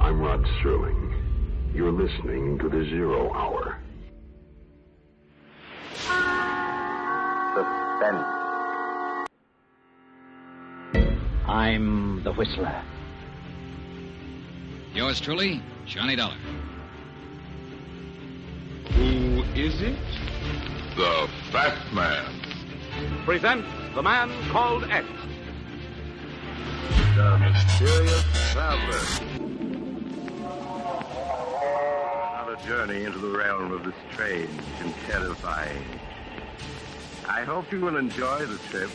I'm Rod Serling. You're listening to The Zero Hour. Suspense. I'm the Whistler. Yours truly, Johnny Dollar. Who is it? The Fat Man. Presents The Man Called X. The Mysterious Traveler. Another journey into the realm of the strange and terrifying. I hope you will enjoy the trip,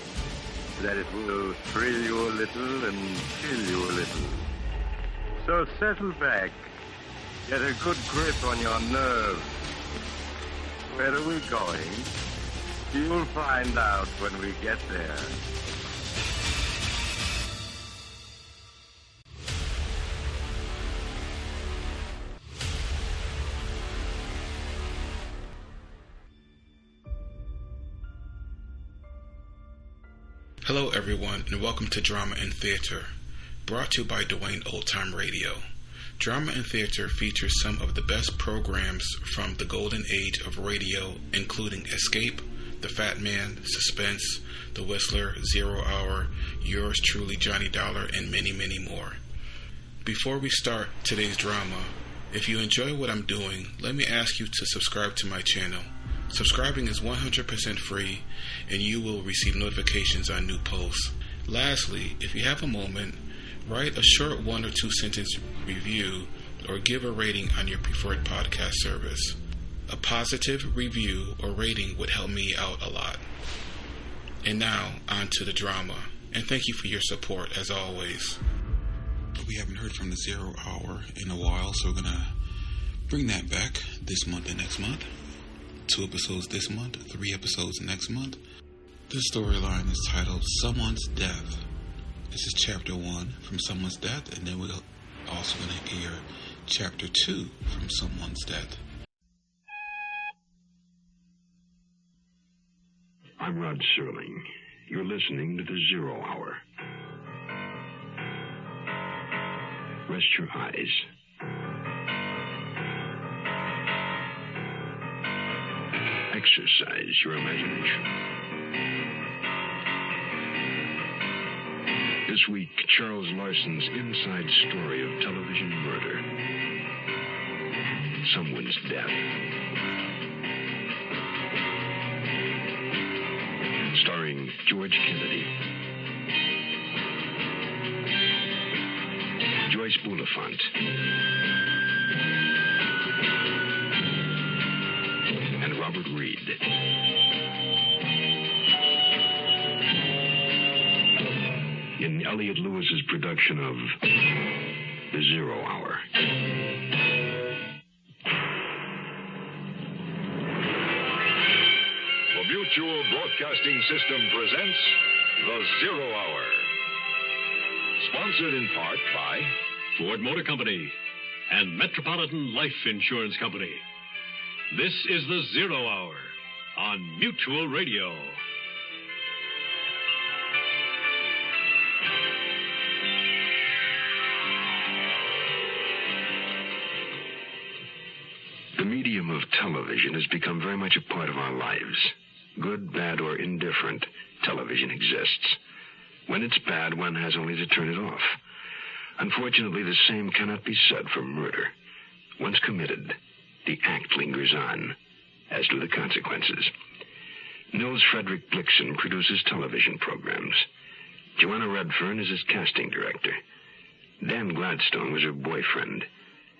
that it will thrill you a little and chill you a little. So settle back, get a good grip on your nerves. Where are we going? You'll find out when we get there. Hello everyone, and welcome to Drama and Theater, brought to you by Duane Old Time Radio. Drama and Theater features some of the best programs from the golden age of radio, including Escape, The Fat Man, Suspense, The Whistler, Zero Hour, Yours Truly, Johnny Dollar, and many, many more. Before we start today's drama, if you enjoy what I'm doing, let me ask you to subscribe to my channel. Subscribing is 100% free, and you will receive notifications on new posts. Lastly, if you have a moment, write a short 1 or 2 sentence review or give a rating on your preferred podcast service. A positive review or rating would help me out a lot. And now, on to the drama. And thank you for your support, as always. We haven't heard from the Zero Hour in a while, so we're going to bring that back this month and next month. 2 episodes this month, 3 episodes next month. This storyline is titled Someone's Death. This is Chapter 1 from Someone's Death, and then we're also going to hear Chapter 2 from Someone's Death. I'm Rod Serling. You're listening to The Zero Hour. Rest your eyes. Exercise your imagination. This week, Charles Larson's inside story of television murder. Someone's death. Starring George Kennedy, Joyce Bulifant, and Robert Reed. In Elliot Lewis's production of The Zero Hour. The Mutual Broadcasting System presents The Zero Hour. Sponsored in part by Ford Motor Company and Metropolitan Life Insurance Company. This is The Zero Hour on Mutual Radio. The medium of television has become very much a part of our lives. Good, bad, or indifferent, television exists. When it's bad, one has only to turn it off. Unfortunately, the same cannot be said for murder. Once committed, the act lingers on, as do the consequences. Nils Frederick Blixen produces television programs. Joanna Redfern is his casting director. Dan Gladstone was her boyfriend,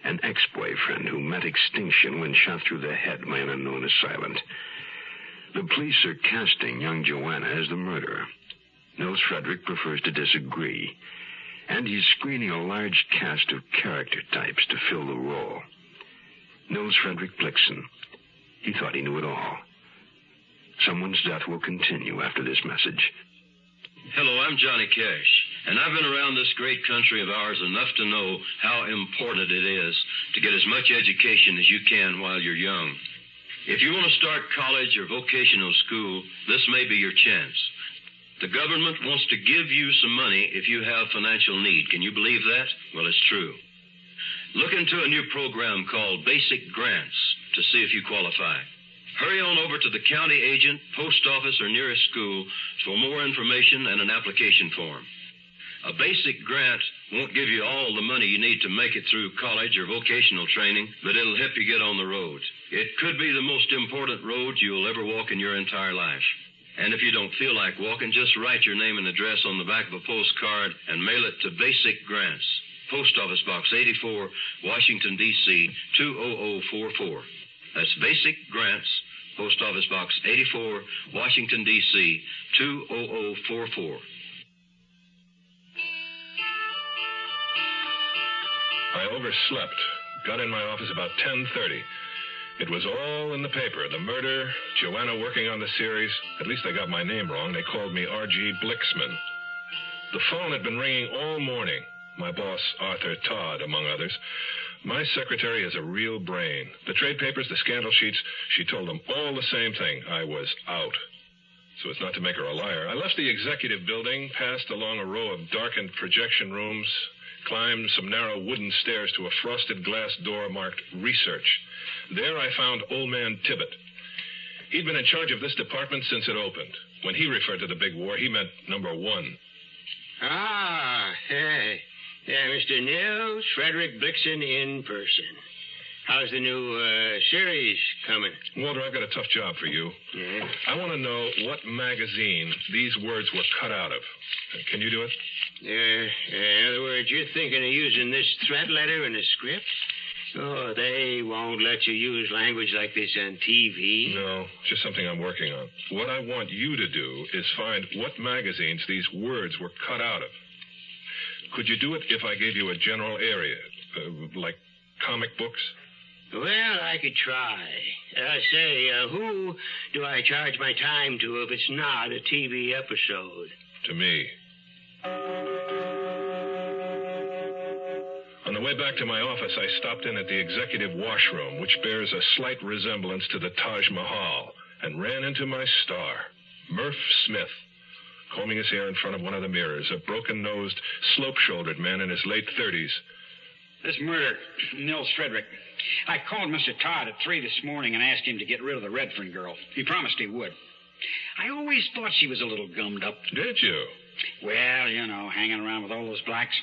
an ex-boyfriend who met extinction when shot through the head by an unknown assailant. The police are casting young Joanna as the murderer. Nils Frederick prefers to disagree, and he's screening a large cast of character types to fill the role. Nils Frederick Blixen. He thought he knew it all. Someone's death will continue after this message. Hello, I'm Johnny Cash, and I've been around this great country of ours enough to know how important it is to get as much education as you can while you're young. If you want to start college or vocational school, this may be your chance. The government wants to give you some money if you have financial need. Can you believe that? Well, it's true. Look into a new program called Basic Grants to see if you qualify. Hurry on over to the county agent, post office, or nearest school for more information and an application form. A basic grant won't give you all the money you need to make it through college or vocational training, but it'll help you get on the road. It could be the most important road you'll ever walk in your entire life. And if you don't feel like walking, just write your name and address on the back of a postcard and mail it to Basic Grants, Post Office Box 84, Washington, D.C., 20044. That's Basic Grants, Post Office Box 84, Washington, D.C., 20044. I overslept. Got in my office about 10:30. It was all in the paper. The murder, Joanna working on the series. At least they got my name wrong. They called me R.G. Blixman. The phone had been ringing all morning. My boss, Arthur Todd, among others. My secretary is a real brain. The trade papers, the scandal sheets, she told them all the same thing. I was out. So as not to make her a liar, I left the executive building, passed along a row of darkened projection rooms, climbed some narrow wooden stairs to a frosted glass door marked Research. There I found Old Man Tibbet. He'd been in charge of this department since it opened. When he referred to the big war, he meant number one. Hey. Yeah, Mr. Nils Frederick Blixen in person. How's the new series coming? Walter, I've got a tough job for you. Yeah? I want to know what magazine these words were cut out of. Can you do it? In other words, you're thinking of using this threat letter in the script? Oh, they won't let you use language like this on TV. No, just something I'm working on. What I want you to do is find what magazines these words were cut out of. Could you do it if I gave you a general area, like comic books? Well, I could try. Who do I charge my time to if it's not a TV episode? To me. On the way back to my office, I stopped in at the executive washroom, which bears a slight resemblance to the Taj Mahal, and ran into my star, Murph Smith, combing his hair in front of one of the mirrors, a broken-nosed, slope-shouldered man in his late 30s. This murder, Nils Frederick. I called Mr. Todd at 3 this morning and asked him to get rid of the Redfern girl. He promised he would. I always thought she was a little gummed up. Did you? Well, hanging around with all those blacks.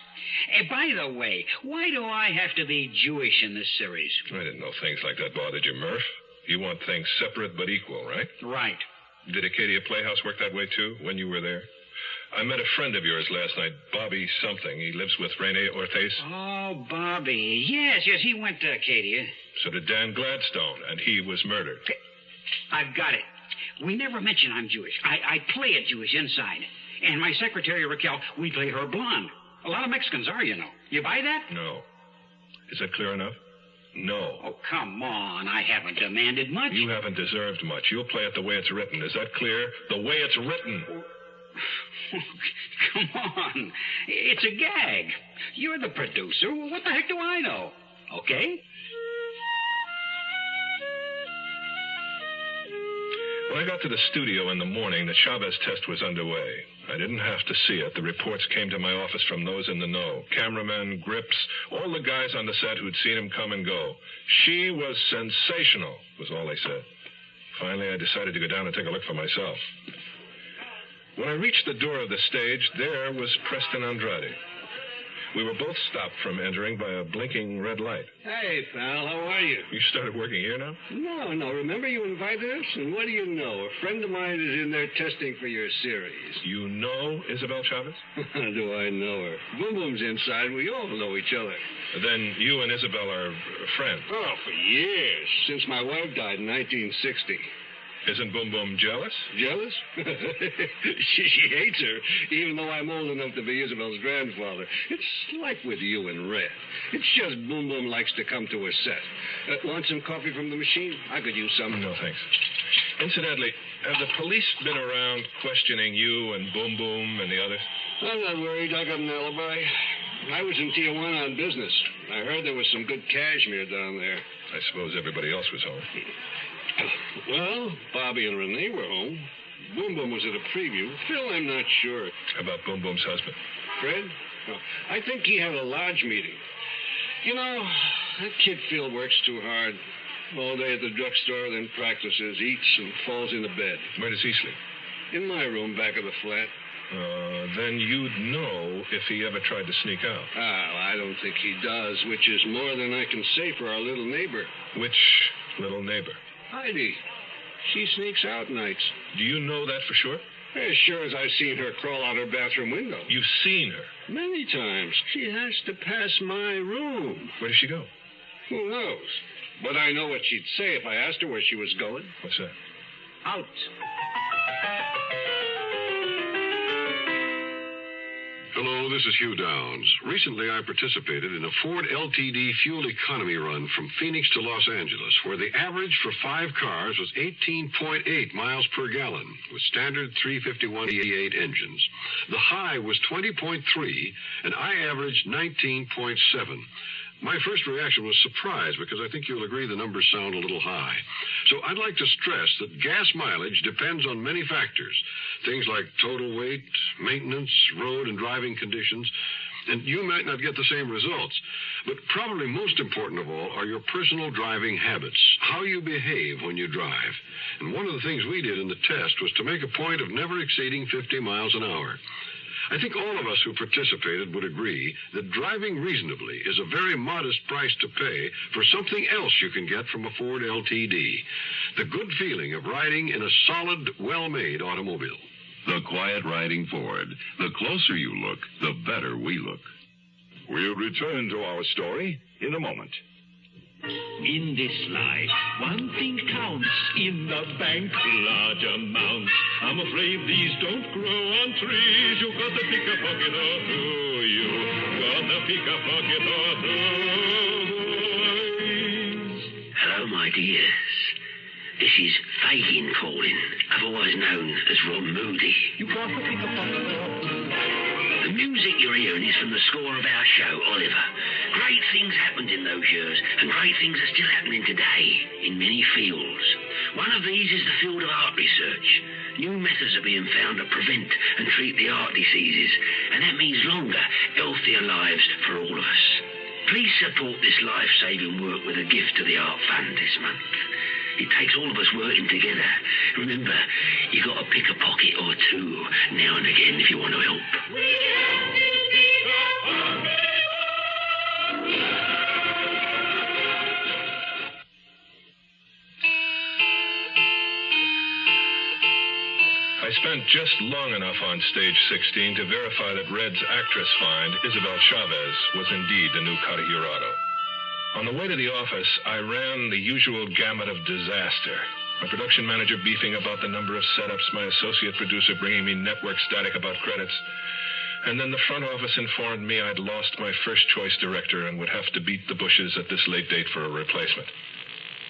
By the way, why do I have to be Jewish in this series? I didn't know things like that bothered you, Murph. You want things separate but equal, right? Right. Did Acadia Playhouse work that way, too, when you were there? I met a friend of yours last night, Bobby something. He lives with Rene Orthez. Oh, Bobby. Yes, he went to Acadia. So did Dan Gladstone, and he was murdered. I've got it. We never mention I'm Jewish. I play it Jewish inside. And my secretary, Raquel, we play her blonde. A lot of Mexicans are, You buy that? No. Is that clear enough? No. Oh, come on. I haven't demanded much. You haven't deserved much. You'll play it the way it's written. Is that clear? The way it's written. Come on. It's a gag. You're the producer. What the heck do I know? Okay? When I got to the studio in the morning, the Chavez test was underway. I didn't have to see it. The reports came to my office from those in the know. Cameramen, grips, all the guys on the set who'd seen him come and go. She was sensational, was all they said. Finally, I decided to go down and take a look for myself. When I reached the door of the stage, there was Preston Andrade. We were both stopped from entering by a blinking red light. Hey, pal, how are you? You started working here now? No. Remember you invited us? And what do you know? A friend of mine is in there testing for your series. You know Isabel Chavez? Do I know her? Boom Boom's inside. We all know each other. Then you and Isabel are friends? Oh, for years. Since my wife died in 1960. Isn't Boom Boom jealous? Jealous? She hates her, even though I'm old enough to be Isabel's grandfather. It's like with you and Red. It's just Boom Boom likes to come to her set. Want some coffee from the machine? I could use some. No, thanks. Incidentally, have the police been around questioning you and Boom Boom and the others? I'm not worried. I got an alibi. I was in Tijuana on business. I heard there was some good cashmere down there. I suppose everybody else was home. Well, Bobby and Renee were home. Boom Boom was at a preview. Phil, I'm not sure. About Boom Boom's husband. Fred? No, I think he had a lodge meeting. You know, that kid Phil works too hard. All day at the drugstore, then practices, eats, and falls into bed. Where does he sleep? In my room, back of the flat. Then you'd know if he ever tried to sneak out. I don't think he does, which is more than I can say for our little neighbor. Which little neighbor? Heidi. She sneaks out nights. Do you know that for sure? As sure as I've seen her crawl out her bathroom window. You've seen her? Many times. She has to pass my room. Where does she go? Who knows? But I know what she'd say if I asked her where she was going. What's that? Out. Hello, this is Hugh Downs. Recently, I participated in a Ford LTD fuel economy run from Phoenix to Los Angeles, where the average for 5 cars was 18.8 miles per gallon, with standard 351 E8 engines. The high was 20.3, and I averaged 19.7. My first reaction was surprise, because I think you'll agree the numbers sound a little high. So I'd like to stress that gas mileage depends on many factors. Things like total weight, maintenance, road and driving conditions. And you might not get the same results. But probably most important of all are your personal driving habits, how you behave when you drive. And one of the things we did in the test was to make a point of never exceeding 50 miles an hour. I think all of us who participated would agree that driving reasonably is a very modest price to pay for something else you can get from a Ford LTD. The good feeling of riding in a solid, well-made automobile. The quiet riding Ford. The closer you look, the better we look. We'll return to our story in a moment. In this life, one thing counts. In the bank, large amounts. I'm afraid these don't grow on trees. You got to pick a pocket or two. You got to pick a pocket or two. Hello, my dears. This is Fagin calling, otherwise known as Rob Moody. You got to pick a pocket or two. The music you're hearing is from the score of our show, Oliver. Great things happened in those years, and great things are still happening today in many fields. One of these is the field of art research. New methods are being found to prevent and treat the heart diseases, and that means longer, healthier lives for all of us. Please support this life-saving work with a gift to the Art Fund this month. It takes all of us working together. Remember, you got to pick a pocket or two now and again if you want to help. I spent just long enough on stage 16 to verify that Red's actress find, Isabel Chavez, was indeed the new Cara Jurado. On the way to the office, I ran the usual gamut of disaster. My production manager beefing about the number of setups, my associate producer bringing me network static about credits, and then the front office informed me I'd lost my first-choice director and would have to beat the bushes at this late date for a replacement.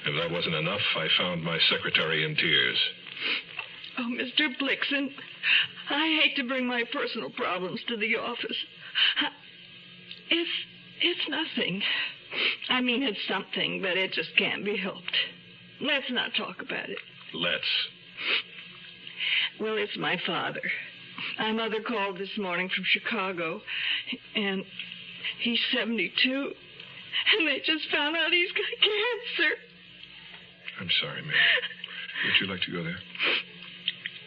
If that wasn't enough, I found my secretary in tears. Oh, Mr. Blixen, I hate to bring my personal problems to the office. It's nothing. I mean, it's something, but it just can't be helped. Let's not talk about it. Let's. Well, it's my father. My mother called this morning from Chicago, and he's 72, and they just found out he's got cancer. I'm sorry, ma'am. Would you like to go there?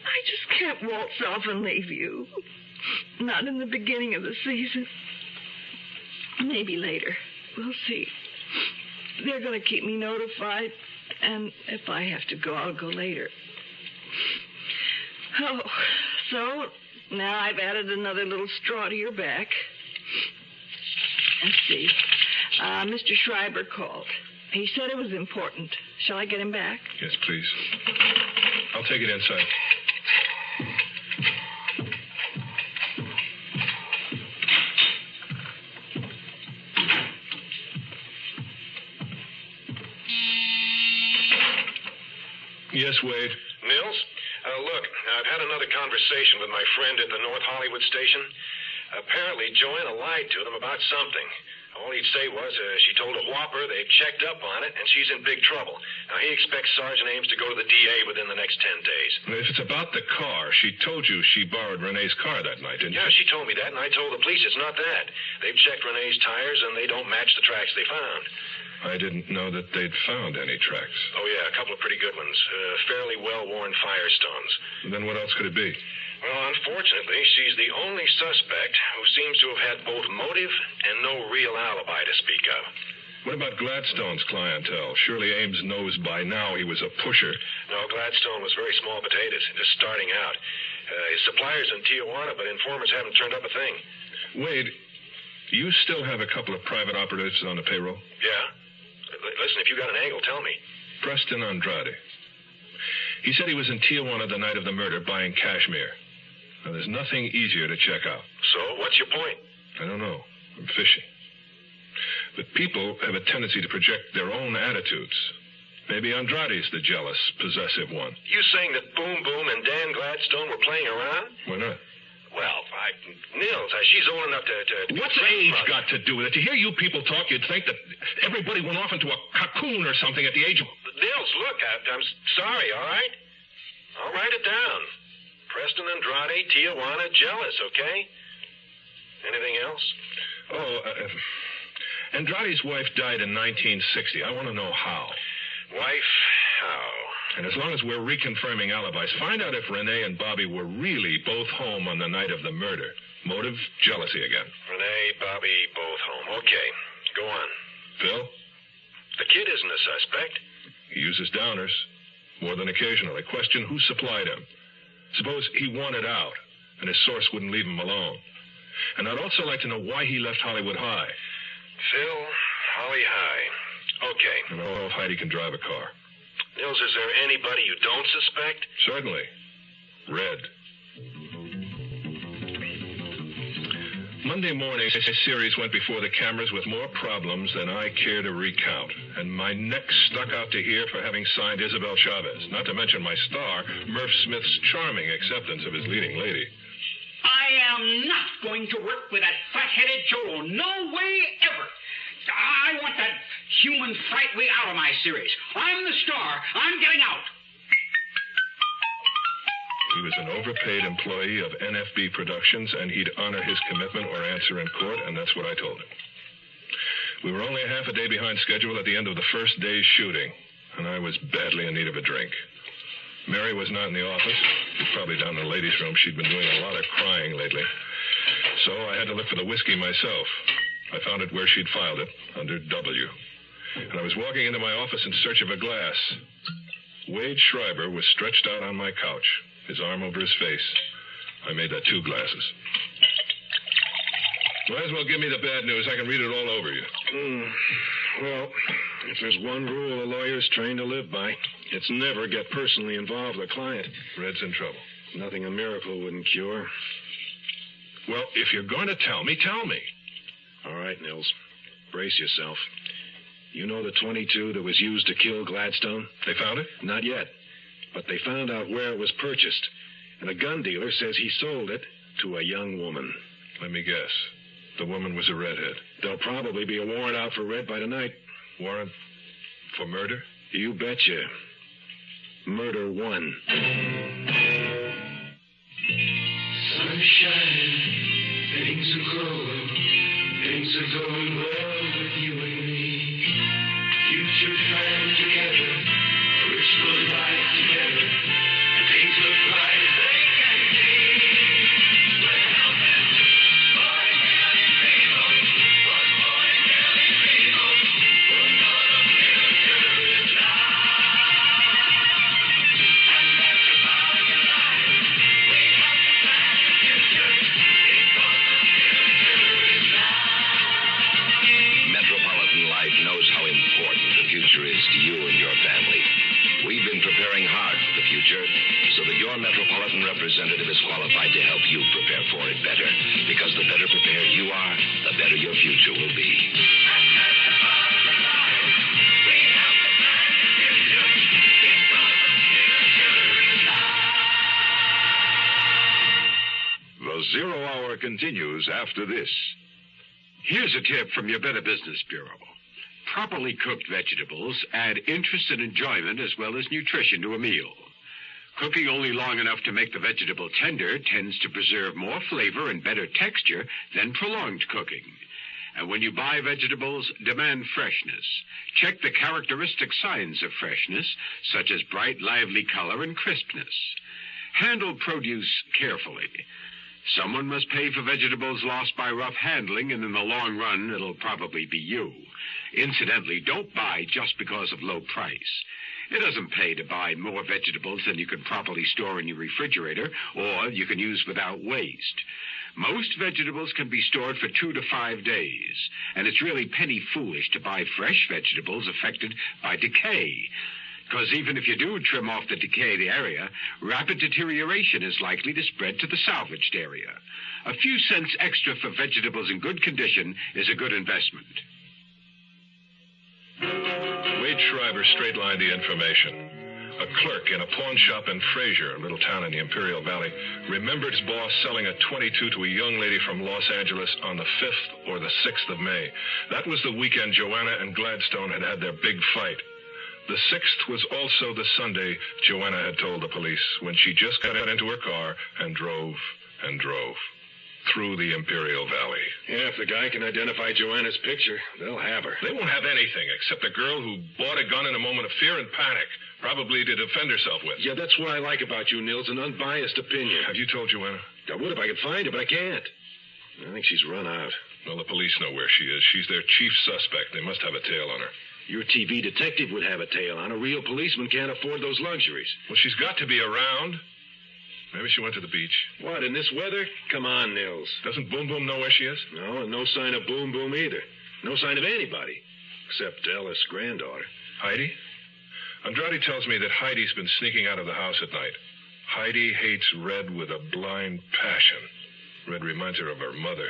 I just can't waltz off and leave you. Not in the beginning of the season. Maybe later. We'll see. They're going to keep me notified, and if I have to go, I'll go later. Oh, so now I've added another little straw to your back. Let's see. Mr. Schreiber called. He said it was important. Shall I get him back? Yes, please. I'll take it inside. Yes, Wade. Nils? Look, I've had another conversation with my friend at the North Hollywood station. Apparently, Joanna lied to them about something. All he'd say was she told a whopper they'd checked up on it, and she's in big trouble. Now, he expects Sergeant Ames to go to the DA within the next 10 days. If it's about the car, she told you she borrowed Renee's car that night, didn't Yeah, she? she told me that, and I told the police it's not that. They've checked Renee's tires, and they don't match the tracks they found. I didn't know that they'd found any tracks. Oh, yeah, a couple of pretty good ones. Fairly well-worn Firestones. Then what else could it be? Well, unfortunately, she's the only suspect who seems to have had both motive and no real alibi to speak of. What about Gladstone's clientele? Surely Ames knows by now he was a pusher. No, Gladstone was very small potatoes, just starting out. His suppliers in Tijuana, but informers haven't turned up a thing. Wade, you still have a couple of private operatives on the payroll? Yeah? Listen, if you got an angle, tell me. Preston Andrade. He said he was in Tijuana the night of the murder buying cashmere. Now, there's nothing easier to check out. So, what's your point? I don't know. I'm fishing. But people have a tendency to project their own attitudes. Maybe Andrade's the jealous, possessive one. You saying that Boom Boom and Dan Gladstone were playing around? Why not? Well, Nils, she's old enough to What's age got to do with it? To hear you people talk, you'd think that everybody went off into a cocoon or something at the age of... Nils, look, I'm sorry, all right? I'll write it down. Preston Andrade, Tijuana, jealous, okay? Anything else? Andrade's wife died in 1960. I want to know how. Wife, how? And as long as we're reconfirming alibis, find out if Renee and Bobby were really both home on the night of the murder. Motive, jealousy again. Renee, Bobby, both home. Okay, go on. Phil? The kid isn't a suspect. He uses downers. More than occasionally. Question who supplied him. Suppose he wanted out, and his source wouldn't leave him alone. And I'd also like to know why he left Hollywood High. Phil, Holly High. Okay. And I don't know if Heidi can drive a car. Nils, is there anybody you don't suspect? Certainly. Red. Monday morning, a series went before the cameras with more problems than I care to recount. And my neck stuck out to here for having signed Isabel Chavez. Not to mention my star, Murph Smith's charming acceptance of his leading lady. I am not going to work with that fat-headed Cholo. No way ever. I want that human fright way out of my series. I'm the star. I'm getting out. He was an overpaid employee of NFB Productions, and he'd honor his commitment or answer in court, and that's what I told him. We were only half a day behind schedule at the end of the first day's shooting, and I was badly in need of a drink. Mary was not in the office. She's probably down in the ladies' room. She'd been doing a lot of crying lately. So I had to look for the whiskey myself. I found it where she'd filed it, under W. And I was walking into my office in search of a glass. Wade Schreiber was stretched out on my couch, his arm over his face. I made that 2 glasses. Might as well give me the bad news. I can read it all over you. Well, if there's one rule a lawyer's trained to live by, it's never get personally involved with a client. Red's in trouble. Nothing a miracle wouldn't cure. Well, if you're going to tell me, tell me. All right, Nils. Brace yourself. You know the .22 that was used to kill Gladstone? They found it? Not yet. But they found out where it was purchased. And a gun dealer says he sold it to a young woman. Let me guess. The woman was a redhead. There'll probably be a warrant out for Red by tonight. Warrant for murder? You betcha. Murder 1. Sun's shining, things are growing, things are going well with you and me. Future planned together, wishful life together, and things look bright as they can be. With help and boys, million people, one boy, million people, will know the future is life. And that's about the life. We have to plan the future, because the future is life. Metropolitan Life knows how important the future is to you and your family. We've been preparing hard for the future so that your Metropolitan representative is qualified to help you prepare for it better. Because the better prepared you are, the better your future will be. The Zero Hour continues after this. Here's a tip from your Better Business Bureau. Properly cooked vegetables add interest and enjoyment as well as nutrition to a meal. Cooking only long enough to make the vegetable tender tends to preserve more flavor and better texture than prolonged cooking. And when you buy vegetables, demand freshness. Check the characteristic signs of freshness, such as bright, lively color and crispness. Handle produce carefully. Someone must pay for vegetables lost by rough handling, and in the long run, it'll probably be you. Incidentally, don't buy just because of low price. It doesn't pay to buy more vegetables than you can properly store in your refrigerator, or you can use without waste. Most vegetables can be stored for 2 to 5 days, and it's really penny foolish to buy fresh vegetables affected by decay. Because even if you do trim off the decayed area, rapid deterioration is likely to spread to the salvaged area. A few cents extra for vegetables in good condition is a good investment. Wade Shriver straight-lined the information. A clerk in a pawn shop in Fraser, a little town in the Imperial Valley, remembered his boss selling a .22 to a young lady from Los Angeles on the 5th or the 6th of May. That was the weekend Joanna and Gladstone had their big fight. The 6th was also the Sunday Joanna had told the police, when she just got into her car and drove through the Imperial Valley. Yeah, if the guy can identify Joanna's picture, they'll have her. They won't have anything except a girl who bought a gun in a moment of fear and panic, probably to defend herself with. Yeah, that's what I like about you, Nils, an unbiased opinion. Have you told Joanna? I would if I could find her, but I can't. I think she's run out. Well, the police know where she is. She's their chief suspect. They must have a tail on her. Your TV detective would have a tail on her. A real policeman can't afford those luxuries. Well, she's got to be around. Maybe she went to the beach. What, in this weather? Come on, Nils. Doesn't Boom Boom know where she is? No, and no sign of Boom Boom either. No sign of anybody, except Ella's granddaughter. Heidi? Andrade tells me that Heidi's been sneaking out of the house at night. Heidi hates Red with a blind passion. Red reminds her of her mother.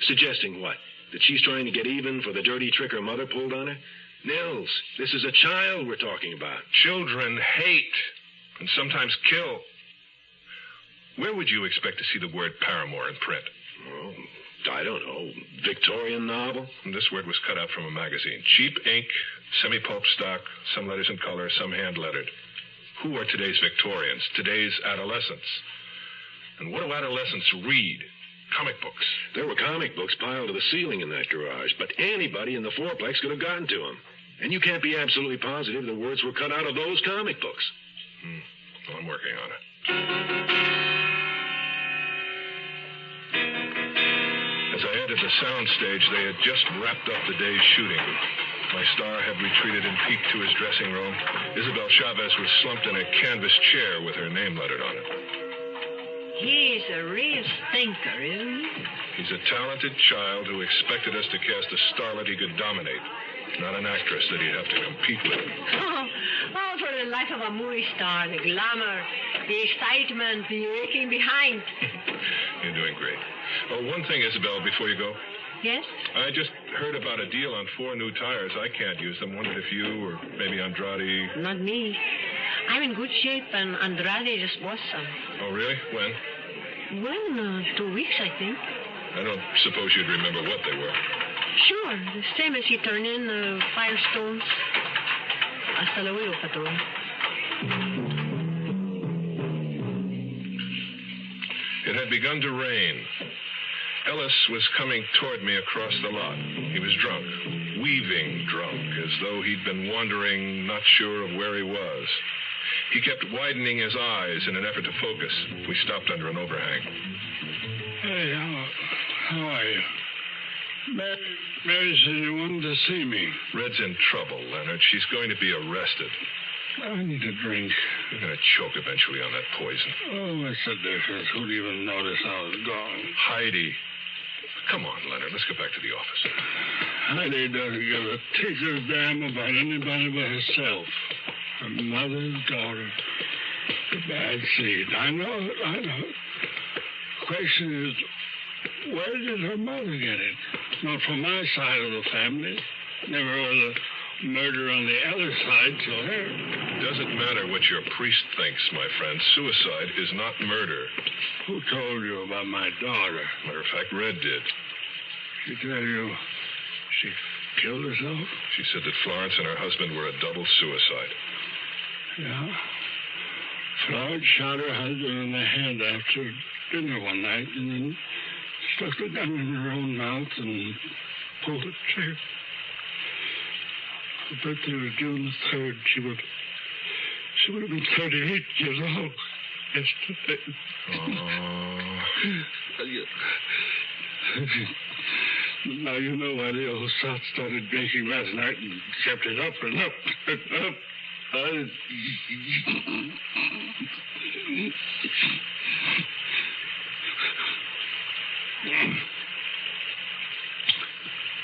Suggesting what? That she's trying to get even for the dirty trick her mother pulled on her? Nils, this is a child we're talking about. Children hate and sometimes kill. Where would you expect to see the word paramour in print? Oh, I don't know. Victorian novel? And this word was cut out from a magazine. Cheap ink, semi-pulp stock, some letters in color, some hand-lettered. Who are today's Victorians, today's adolescents? And what do adolescents read? Comic books. There were comic books piled to the ceiling in that garage, but anybody in the fourplex could have gotten to them. And you can't be absolutely positive the words were cut out of those comic books. Well, I'm working on it. As I entered the sound stage, they had just wrapped up the day's shooting. My star had retreated in pique to his dressing room. Isabel Chavez was slumped in a canvas chair with her name lettered on it. He's a real stinker, isn't he? He's a talented child who expected us to cast a starlet he could dominate, not an actress that he'd have to compete with. Oh, for the life of a movie star, the glamour, the excitement, the raking behind. You're doing great. Oh, one thing, Isabel, before you go. Yes? I just heard about a deal on 4 new tires. I can't use them. Wondered if you or maybe Andrade... Not me. I'm in good shape, and Andrade just bought some. Oh, really? When? Well, 2 weeks, I think. I don't suppose you'd remember what they were. Sure, the same as he turned in, Firestones. Hasta luego, patrón. It had begun to rain. Ellis was coming toward me across the lot. He was drunk, weaving drunk, as though he'd been wandering, not sure of where he was. He kept widening his eyes in an effort to focus. We stopped under an overhang. Hey, how are you? Mary said you wanted to see me. Red's in trouble, Leonard. She's going to be arrested. I need a drink. You're going to choke eventually on that poison. Oh, what's the difference? Who'd even notice I was gone? Heidi. Come on, Leonard. Let's go back to the office. Heidi doesn't give a tinker's damn about anybody but herself. Her mother, daughter. The bad seed. I know it. The question is, where did her mother get it? Not from my side of the family. Never was a murder on the other side till her. Doesn't matter what your priest thinks, my friend. Suicide is not murder. Who told you about my daughter? Matter of fact, Red did. She tell you she killed herself? She said that Florence and her husband were a double suicide. Yeah. Florence shot her husband in the head after dinner one night and then stuck the gun in her own mouth and pulled the trigger. Her birthday was June the 3rd. She would have been 38 years old yesterday. Now you know why the old sot started drinking last night and kept it up and up and up.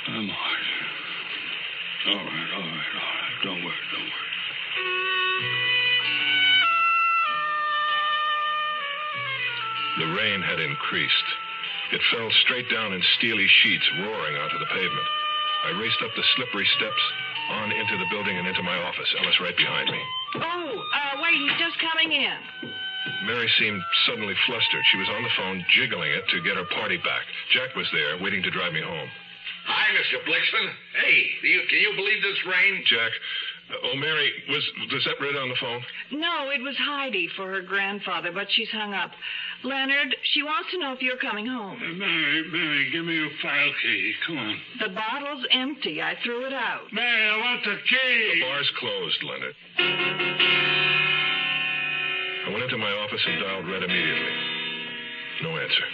I'm all right. All right. Don't worry. The rain had increased. It fell straight down in steely sheets, roaring onto the pavement. I raced up the slippery steps, on into the building and into my office. Ellis right behind me. Wait, he's just coming in. Mary seemed suddenly flustered. She was on the phone, jiggling it to get her party back. Jack was there, waiting to drive me home. Hi, Mr. Blixton. Hey, can you believe this rain? Jack, Mary, was that Red on the phone? No, it was Heidi for her grandfather, but she's hung up. Leonard, she wants to know if you're coming home. Mary, give me your file key. Come on. The bottle's empty. I threw it out. Mary, I want the key. The bar's closed, Leonard. I went into my office and dialed Red immediately. No answer.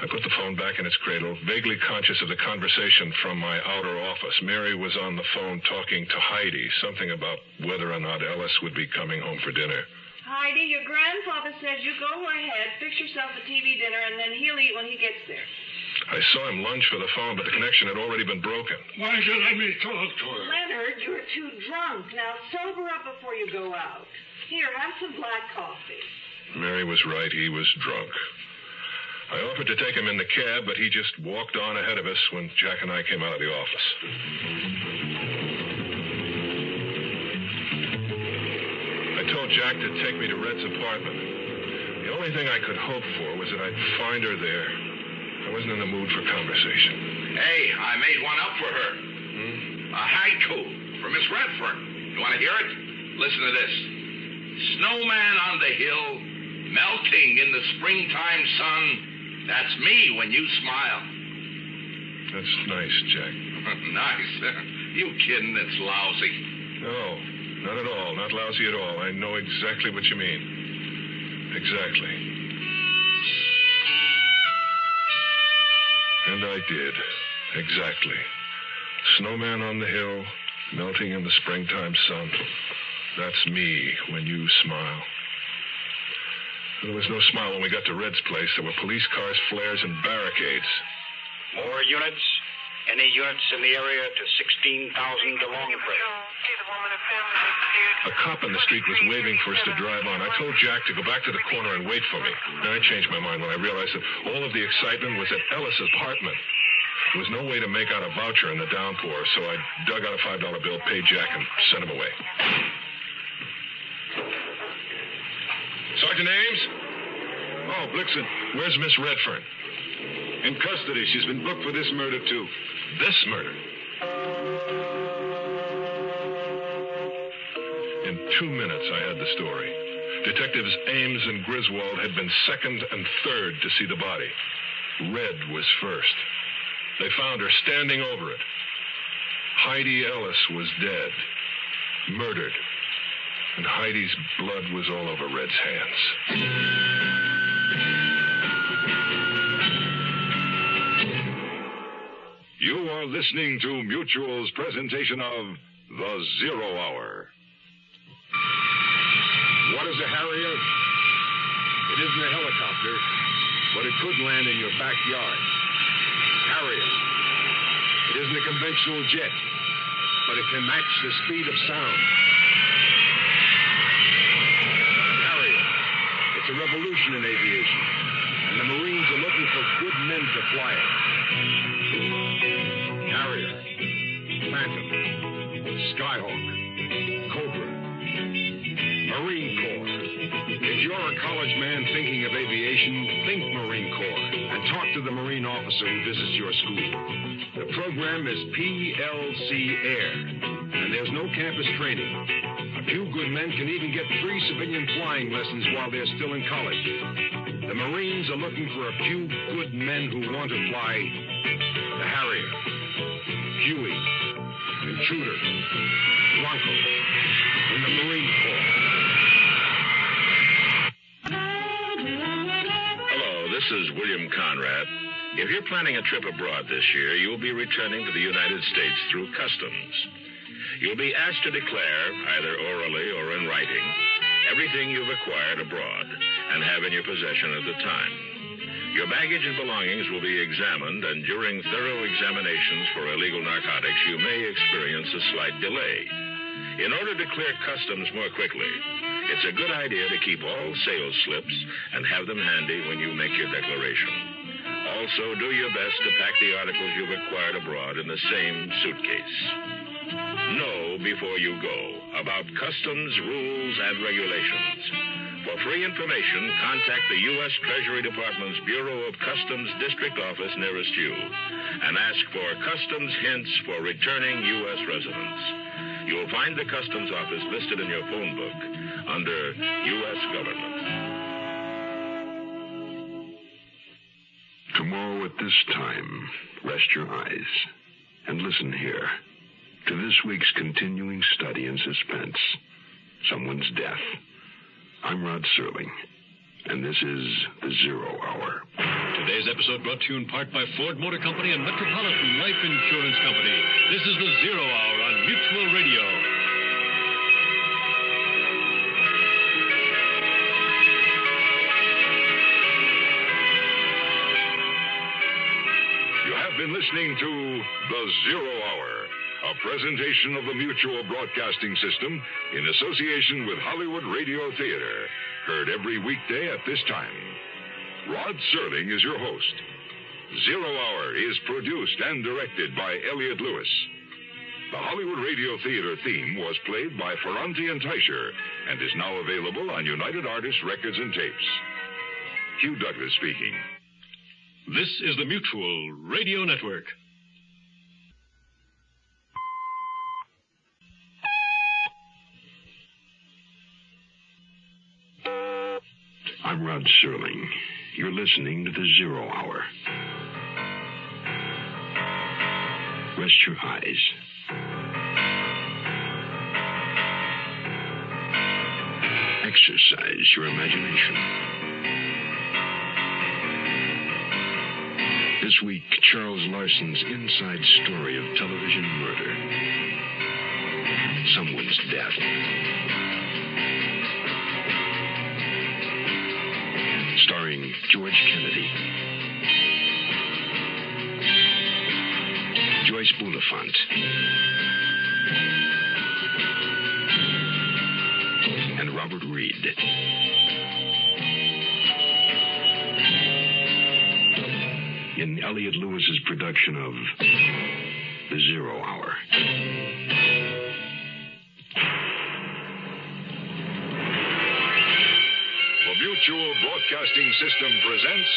I put the phone back in its cradle, vaguely conscious of the conversation from my outer office. Mary was on the phone talking to Heidi, something about whether or not Ellis would be coming home for dinner. Heidi, your grandfather says you go ahead, fix yourself a TV dinner, and then he'll eat when he gets there. I saw him lunge for the phone, but the connection had already been broken. Why did you let me talk to her? Leonard, you're too drunk. Now sober up before you go out. Here, have some black coffee. Mary was right. He was drunk. I offered to take him in the cab, but he just walked on ahead of us when Jack and I came out of the office. I told Jack to take me to Red's apartment. The only thing I could hope for was that I'd find her there. I wasn't in the mood for conversation. Hey, I made one up for her. A haiku for Miss Redfern. You want to hear it? Listen to this. Snowman on the hill, melting in the springtime sun. That's me when you smile. That's nice, Jack. Nice? You kidding? It's lousy. No, not at all. Not lousy at all. I know exactly what you mean. Exactly. And I did. Exactly. Snowman on the hill, melting in the springtime sun. That's me when you smile. There was no smile when we got to Red's place. There were police cars, flares, and barricades. More units? Any units in the area to 16,000 to Longford. A cop in the street was waving for us to drive on. I told Jack to go back to the corner and wait for me. Then I changed my mind when I realized that all of the excitement was at Ellis' apartment. There was no way to make out a voucher in the downpour, so I dug out a $5 bill, paid Jack, and sent him away. Sergeant Ames? Oh, Blixen. Where's Miss Redfern? In custody. She's been booked for this murder, too. This murder? In 2 minutes, I had the story. Detectives Ames and Griswold had been second and third to see the body. Red was first. They found her standing over it. Heidi Ellis was dead, murdered, and Heidi's blood was all over Red's hands. You are listening to Mutual's presentation of The Zero Hour. What is a Harrier? It isn't a helicopter, but it could land in your backyard. Harrier. It isn't a conventional jet, but it can match the speed of sound. Harrier. It's a revolution in aviation, and the Marines are looking for good men to fly it. Harrier, Phantom, Skyhawk, Cobra, Marine Corps. If you're a college man thinking thinking of aviation, think Marine Corps and talk to the Marine officer who visits your school. The program is PLC Air, and there's no campus training. A few good men can even get free civilian flying lessons while they're still in college. The Marines are looking for a few good men who want to fly the Harrier, Huey, Intruder, Bronco, in the Marine Corps. This is William Conrad. If you're planning a trip abroad this year, you'll be returning to the United States through customs. You'll be asked to declare, either orally or in writing, everything you've acquired abroad and have in your possession at the time. Your baggage and belongings will be examined, and during thorough examinations for illegal narcotics, you may experience a slight delay. In order to clear customs more quickly, it's a good idea to keep all sales slips and have them handy when you make your declaration. Also, do your best to pack the articles you've acquired abroad in the same suitcase. Know before you go about customs rules and regulations. For free information, contact the U.S. Treasury Department's Bureau of Customs District Office nearest you and ask for customs hints for returning U.S. residents. You'll find the Customs Office listed in your phone book under U.S. Government. Tomorrow at this time, rest your eyes and listen here to this week's continuing study in suspense, Someone's Death. I'm Rod Serling, and this is The Zero Hour. Today's episode brought to you in part by Ford Motor Company and Metropolitan Life Insurance Company. This is The Zero Hour on Mutual Radio. You have been listening to The Zero Hour, a presentation of the Mutual Broadcasting System in association with Hollywood Radio Theater, heard every weekday at this time. Rod Serling is your host. Zero Hour is produced and directed by Elliott Lewis. The Hollywood Radio Theater theme was played by Ferranti and Teicher and is now available on United Artists Records and Tapes. Hugh Douglas speaking. This is the Mutual Radio Network. I'm Rod Serling. You're listening to The Zero Hour. Rest your eyes. Exercise your imagination. This week, Charles Larson's inside story of television murder. Someone's death. Starring George Kennedy, Joyce Bulifant, and Robert Reed. In Elliott Lewis's production of The Zero Hour. Mutual Broadcasting System presents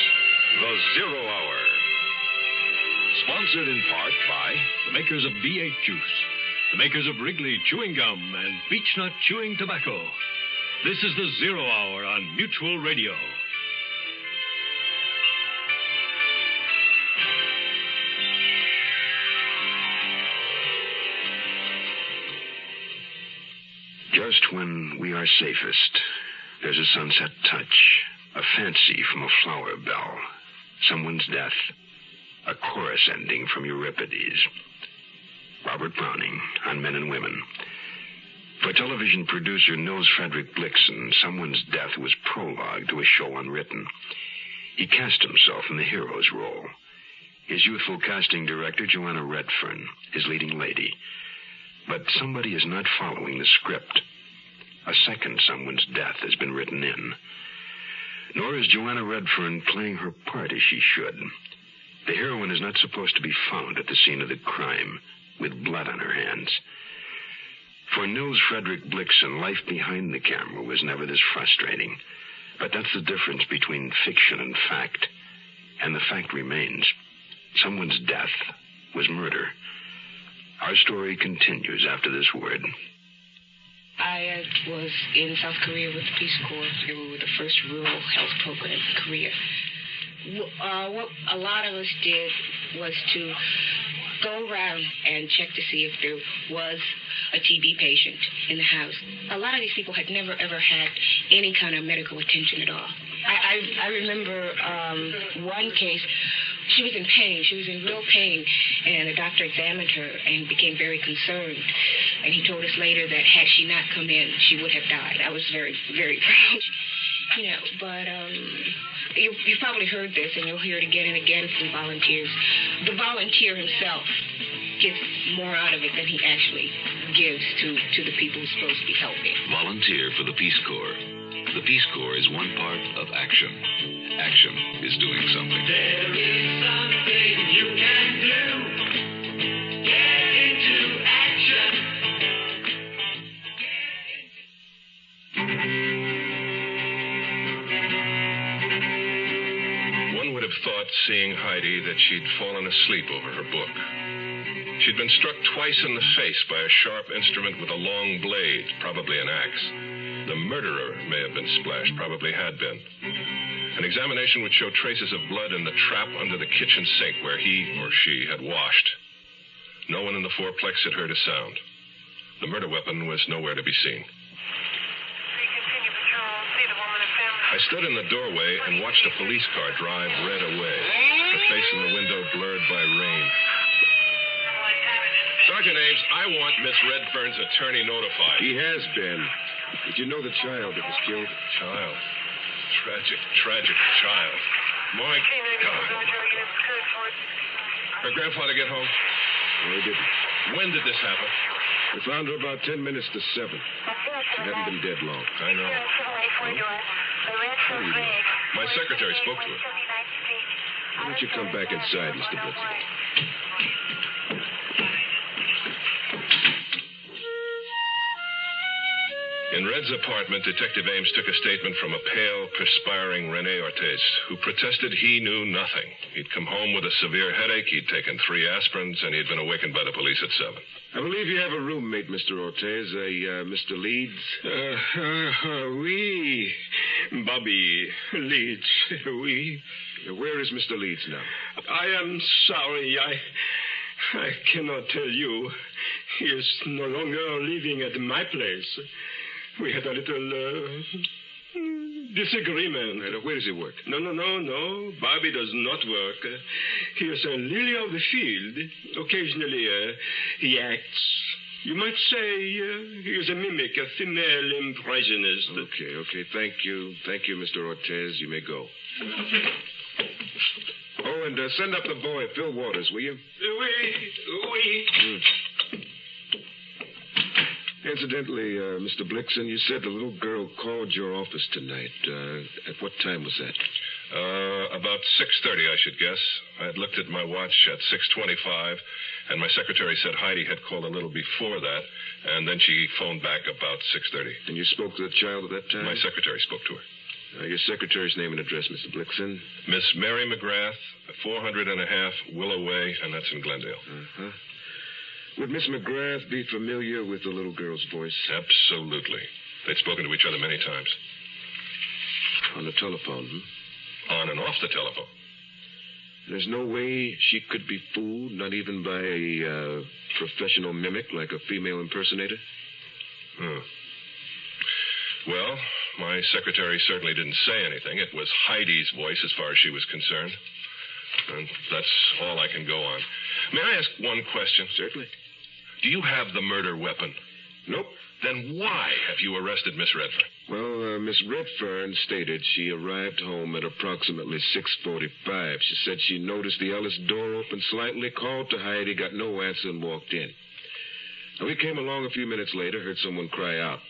The Zero Hour. Sponsored in part by the makers of V8 Juice, the makers of Wrigley Chewing Gum and Beechnut Chewing Tobacco. This is The Zero Hour on Mutual Radio. Just when we are safest, there's a sunset touch, a fancy from a flower bell, someone's death, a chorus ending from Euripides. Robert Browning on Men and Women. For television producer Nils Frederick Blixen, Someone's Death was prologue to a show unwritten. He cast himself in the hero's role. His youthful casting director, Joanna Redfern, his leading lady. But somebody is not following the script. A second Someone's Death has been written in. Nor is Joanna Redfern playing her part as she should. The heroine is not supposed to be found at the scene of the crime, with blood on her hands. For Nils Frederick Blixen, life behind the camera was never this frustrating. But that's the difference between fiction and fact. And the fact remains. Someone's death was murder. Our story continues after this word. I was in South Korea with the Peace Corps. We were the first rural health program in Korea. What a lot of us did was to go around and check to see if there was a TB patient in the house. A lot of these people had never, ever had any kind of medical attention at all. I remember one case. She was in pain. She was in real pain. And the doctor examined her and became very concerned. And he told us later that had she not come in, she would have died. I was very, very proud. But you've probably heard this, and you'll hear it again and again from volunteers. The volunteer himself gets more out of it than he actually gives to the people he's supposed to be helping. Volunteer for the Peace Corps. The Peace Corps is one part of action. Action is doing something. There is something you can do. Get into action. One would have thought, seeing Heidi, that she'd fallen asleep over her book. She'd been struck twice in the face by a sharp instrument with a long blade, probably an axe. The murderer may have been splashed, probably had been. An examination would show traces of blood in the trap under the kitchen sink where he or she had washed. No one in the fourplex had heard a sound. The murder weapon was nowhere to be seen. I stood in the doorway and watched a police car drive red away, the face in the window blurred by rain. Sergeant Ames, I want Miss Redfern's attorney notified. He has been. Did you know the child that was killed? Child. Tragic child. My God. Her grandfather get home? No, he didn't. When did this happen? We found her about 10 minutes to 7. She hadn't been dead long. I know. How do you know? My secretary spoke to her. Why don't you come back inside, Mr. Blitzen? In Red's apartment, Detective Ames took a statement from a pale, perspiring Rene Ortiz, who protested he knew nothing. He'd come home with a severe headache, he'd taken 3 aspirins, and he'd been awakened by the police at 7. I believe you have a roommate, Mr. Ortiz, Mr. Leeds. Oui. Bobby Leeds, oui. Where is Mr. Leeds now? I am sorry. I cannot tell you. He is no longer living at my place. We had a little disagreement. Where does he work? No. Bobby does not work. He is a lily of the field. Occasionally, he acts. You might say he is a mimic, a female impressionist. Okay. Thank you, Mr. Ortiz. You may go. Oh, and send up the boy, Phil Waters, will you? Oui. Incidentally, Mr. Blitzen, you said the little girl called your office tonight. At what time was that? About 6:30, I should guess. I had looked at my watch at 6:25, and my secretary said Heidi had called a little before that, and then she phoned back about 6:30. And you spoke to the child at that time? My secretary spoke to her. Your secretary's name and address, Mr. Blitzen? Miss Mary McGrath, 400 Willow Way, and that's in Glendale. Uh-huh. Would Miss McGrath be familiar with the little girl's voice? Absolutely. They'd spoken to each other many times. On the telephone, On and off the telephone. There's no way she could be fooled, not even by a professional mimic like a female impersonator? Well, my secretary certainly didn't say anything. It was Heidi's voice as far as she was concerned. And that's all I can go on. May I ask one question? Certainly. Do you have the murder weapon? Nope. Then why have you arrested Miss Redfern? Well, Miss Redfern stated she arrived home at approximately 6:45. She said she noticed the Ellis door open slightly, called to Heidi, got no answer, and walked in. Now, we came along a few minutes later, heard someone cry out.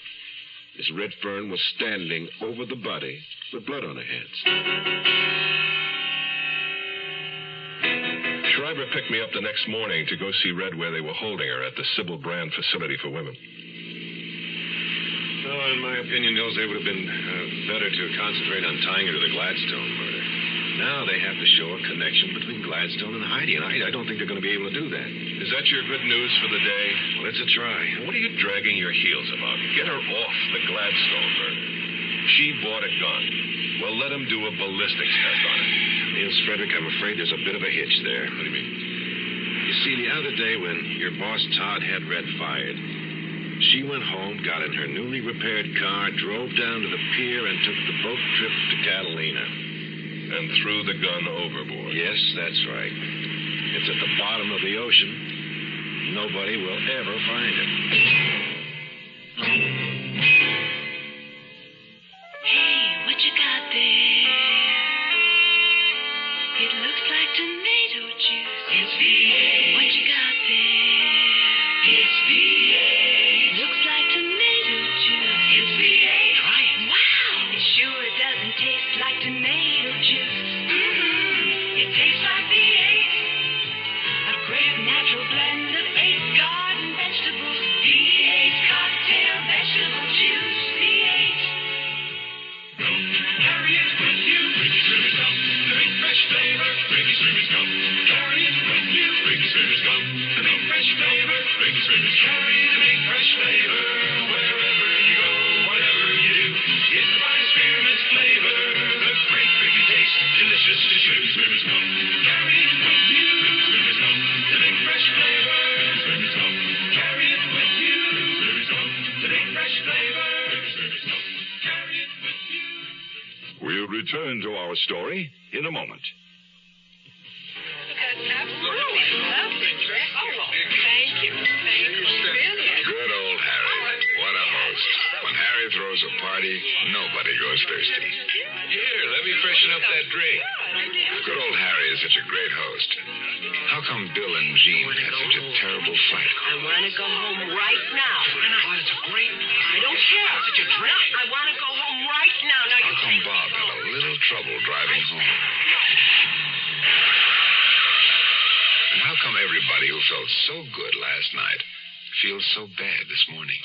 Miss Redfern was standing over the body with blood on her hands. Schreiber picked me up the next morning to go see Red where they were holding her at the Sybil Brand Facility for Women. Well, in my opinion, Nils, they would have been better to concentrate on tying her to the Gladstone murder. Now they have to show a connection between Gladstone and Heidi, and I don't think they're going to be able to do that. Is that your good news for the day? Well, it's a try. What are you dragging your heels about? Get her off the Gladstone murder. She bought a gun. Well, let him do a ballistics test on it. Nils Frederick, I'm afraid there's a bit of a hitch there. What do you mean? You see, the other day when your boss Todd had Red fired, she went home, got in her newly repaired car, drove down to the pier, and took the boat trip to Catalina. And threw the gun overboard. Yes, that's right. It's at the bottom of the ocean. Nobody will ever find it. Hey, what you got there? It looks like tomato juice. It's V8. What you got there? It's V8. Looks like tomato juice. It's V8. Try it. Wow. It sure doesn't taste like tomato juice. It tastes like V8. A great natural blend of 8 garden vegetables. V8 cocktail vegetable juice. V8. Carry it with you. Bring your swimmers come. The big fresh flavor. Bring your swimmers come. Carry it with you. Bring your swimmers come. The big fresh flavor. Bring your swimmers. Carry the big fresh flavor. Wherever you go, whatever you do. It's the fine spearmint flavor. The great biggie taste. Delicious to swim. Swimmers come. Carry it with you. Swimmers come. The big fresh flavor. Swimmers come. Carry it with you. Swimmers come. The big fresh flavor. Swimmers come. Carry it with you. We'll return to our story in a moment. Absolutely. Lovely dress. Oh, thank you. Thank you. Really? Good old Harry. What a host. When Harry throws a party, nobody goes thirsty. Here, let me freshen up that drink. Good old Harry is such a great host. How come Bill and Jean had such a terrible fight? I want to go home right now. Oh, it's a great... I don't care. Such a drink. No, I want to go home right now. Now How come Bob had a little trouble driving home? And how come everybody who felt so good last night feels so bad this morning?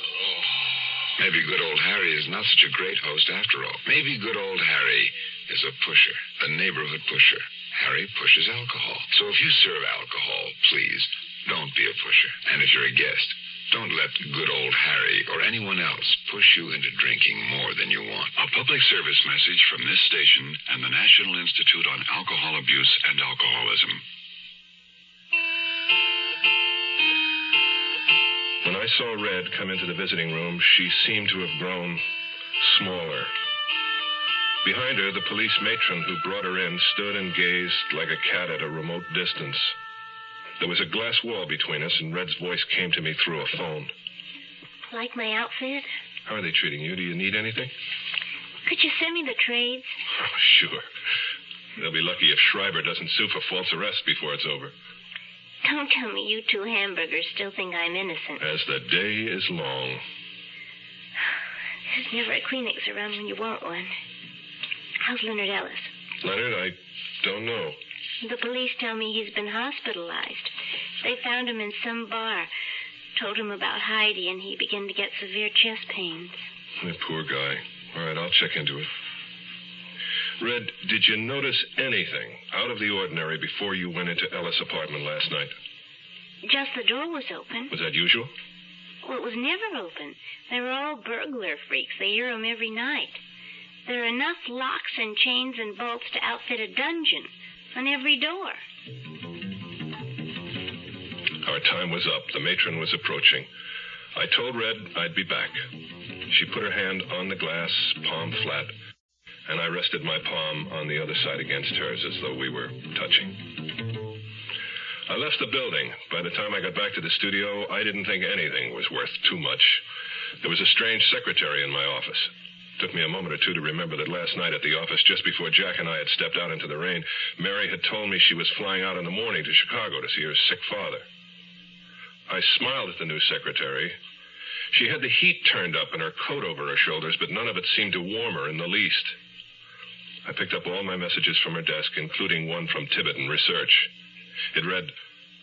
Maybe good old Harry is not such a great host after all. Maybe good old Harry is a pusher, a neighborhood pusher. Harry pushes alcohol. So if you serve alcohol, please, don't be a pusher. And if you're a guest, don't let good old Harry or anyone else push you into drinking more than you want. A public service message from this station and the National Institute on Alcohol Abuse and Alcoholism. When I saw Red come into the visiting room, she seemed to have grown smaller. Behind her, the police matron who brought her in stood and gazed like a cat at a remote distance. There was a glass wall between us, and Red's voice came to me through a phone. Like my outfit? How are they treating you? Do you need anything? Could you send me the trades? Oh, sure. They'll be lucky if Schreiber doesn't sue for false arrest before it's over. Don't tell me you two hamburgers still think I'm innocent. As the day is long. There's never a Kleenex around when you want one. How's Leonard Ellis? Leonard, I don't know. The police tell me he's been hospitalized. They found him in some bar. Told him about Heidi, and he began to get severe chest pains. The poor guy. All right, I'll check into it. Red, did you notice anything out of the ordinary before you went into Ellis' apartment last night? Just the door was open. Was that usual? Well, it was never open. They were all burglar freaks. They hear 'em every night. There are enough locks and chains and bolts to outfit a dungeon on every door. Our time was up. The matron was approaching. I told Red I'd be back. She put her hand on the glass, palm flat, and I rested my palm on the other side against hers as though we were touching. I left the building. By the time I got back to the studio, I didn't think anything was worth too much. There was a strange secretary in my office. It took me a moment or two to remember that last night at the office, just before Jack and I had stepped out into the rain, Mary had told me she was flying out in the morning to Chicago to see her sick father. I smiled at the new secretary. She had the heat turned up and her coat over her shoulders, but none of it seemed to warm her in the least. I picked up all my messages from her desk, including one from Tibetan Research. It read,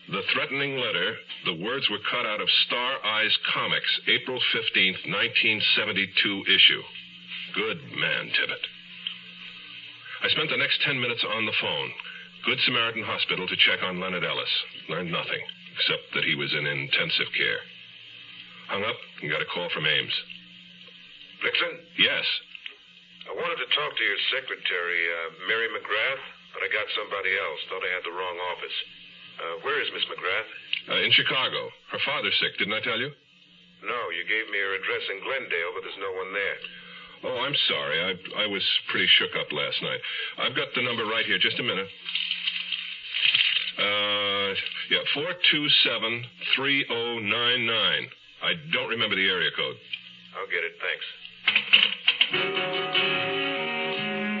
The threatening letter, the words were cut out of Star Eyes Comics, April 15th, 1972 issue. Good man, Tibbet. I spent the next 10 minutes on the phone. Good Samaritan Hospital to check on Leonard Ellis. Learned nothing, except that he was in intensive care. Hung up and got a call from Ames. Blixen? Yes. I wanted to talk to your secretary, Mary McGrath, but I got somebody else. Thought I had the wrong office. Where is Miss McGrath? In Chicago. Her father's sick, didn't I tell you? No, you gave me her address in Glendale, but there's no one there. Oh, I'm sorry. I was pretty shook up last night. I've got the number right here. Just a minute. 427-3099. I don't remember the area code. I'll get it. Thanks.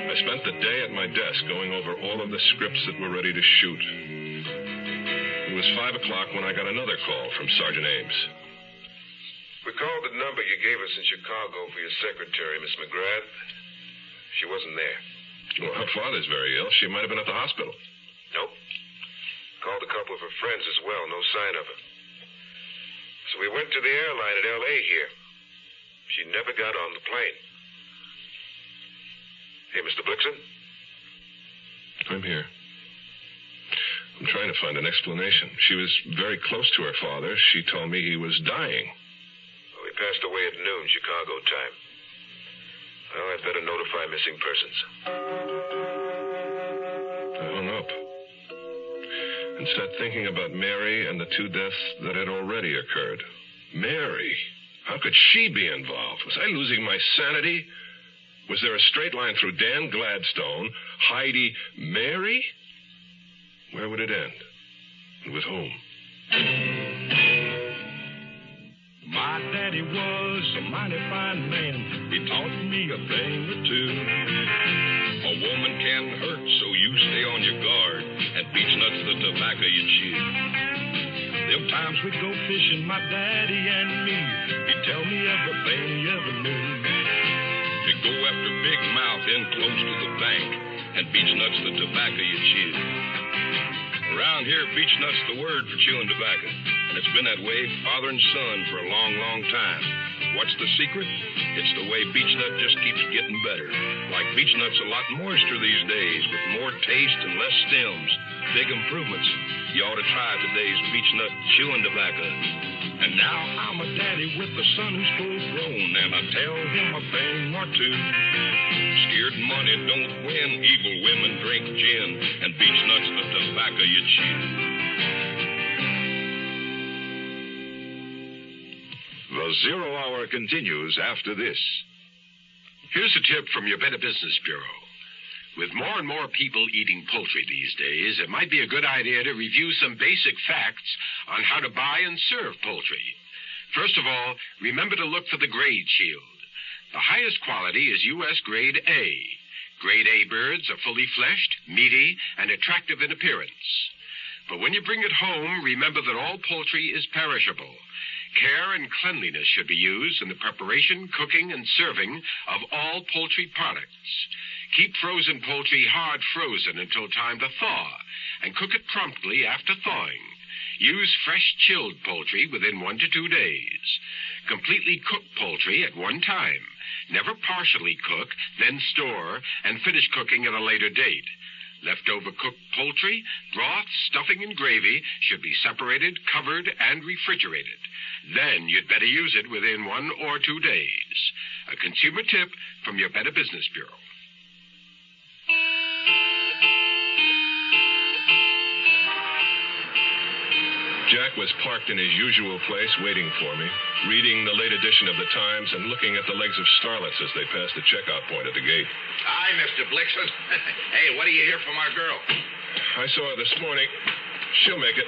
I spent the day at my desk going over all of the scripts that were ready to shoot. It was 5 o'clock when I got another call from Sergeant Ames. We called the number you gave us in Chicago for your secretary, Miss McGrath. She wasn't there. Well, her father's very ill. She might have been at the hospital. Nope. Called a couple of her friends as well. No sign of her. So we went to the airline at L.A. here. She never got on the plane. Hey, Mr. Blixen? I'm here. I'm trying to find an explanation. She was very close to her father. She told me he was dying. Well, he passed away at noon, Chicago time. Well, I'd better notify missing persons. I hung up and sat thinking about Mary and the two deaths that had already occurred. Mary? How could she be involved? Was I losing my sanity? Was there a straight line through Dan Gladstone, Heidi, Mary? Where would it end? And with whom? My daddy was a mighty fine man. He taught me a thing or two. A woman can hurt, so you stay on your guard. And beech nuts the tobacco you chew. Them times we'd go fishing, my daddy and me. He'd tell me everything he ever knew. He'd go after big mouth in close to the bank. And beech nuts the tobacco you chew. Around here, beech nuts the word for chewing tobacco. And it's been that way, father and son, for a long, long time. What's the secret? It's the way beech nut just keeps getting better. Like beech nuts a lot moister these days, with more taste and less stems. Big improvements. You ought to try today's beech nut chewing tobacco. And now I'm a daddy with a son who's full grown, and I tell him a thing or two. Scared money don't win, evil women drink gin, and beech nuts the tobacco you chew. The Zero Hour continues after this. Here's a tip from your Better Business Bureau. With more and more people eating poultry these days, it might be a good idea to review some basic facts on how to buy and serve poultry. First of all, remember to look for the grade shield. The highest quality is U.S. grade A. Grade A birds are fully fleshed, meaty, and attractive in appearance. But when you bring it home, remember that all poultry is perishable. Care and cleanliness should be used in the preparation, cooking, and serving of all poultry products. Keep frozen poultry hard frozen until time to thaw, and cook it promptly after thawing. Use fresh chilled poultry within 1 to 2 days. Completely cook poultry at one time. Never partially cook, then store, and finish cooking at a later date. Leftover cooked poultry, broth, stuffing, and gravy should be separated, covered, and refrigerated. Then you'd better use it within 1 or 2 days. A consumer tip from your Better Business Bureau. Jack was parked in his usual place waiting for me, reading the late edition of the Times and looking at the legs of starlets as they passed the checkout point at the gate. Hi, Mr. Blixen. Hey, what do you hear from our girl? I saw her this morning. She'll make it.